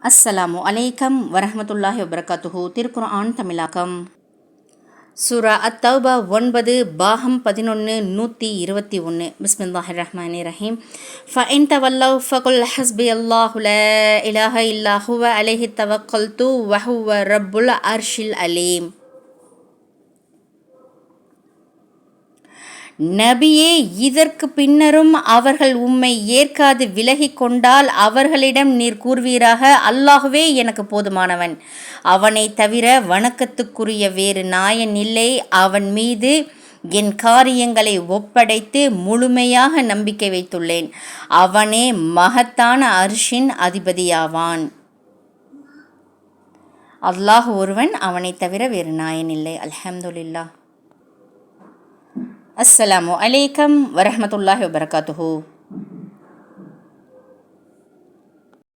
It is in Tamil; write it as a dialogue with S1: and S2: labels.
S1: அஸ்ஸலாமு அலைக்கம் வரஹ்மத்துல்லாஹி வபரகாத்துஹு. திருக்குர்ஆன் தமிழாக்கம். சூரா அத்தௌபா 9 பாகம் 11 121. பிஸ்மில்லாஹிர் ரஹ்மானிர் ரஹீம். ஃபஇன் தவல்லவ் ஃபகுல் ஹஸ்பியல்லாஹு லா இலாஹ இல்லா ஹுவ அலைஹி தவக்கல்து வஹுவ ரப்புல் அர்ஷில் அலீம். நபியே, இதற்கு பின்னரும் அவர்கள் உம்மை ஏற்காது விலகி கொண்டால் அவர்களிடம் நீர் கூறுவீராக, அல்லாஹுவே எனக்கு போதுமானவன், அவனை தவிர வணக்கத்துக்குரிய வேறு நாயன் இல்லை, அவன் மீது என் காரியங்களை ஒப்படைத்து முழுமையாக நம்பிக்கை வைத்துள்ளேன், அவனே மகத்தான அர்ஷின் அதிபதியாவான். அல்லாஹ் ஒருவன், அவனை தவிர வேறு நாயன் இல்லை. அல்ஹம்துலில்லாஹ். அஸ்ஸலாமு அலைக்கம் வரஹ்மத்துல்லாஹி வபரகாத்துஹு.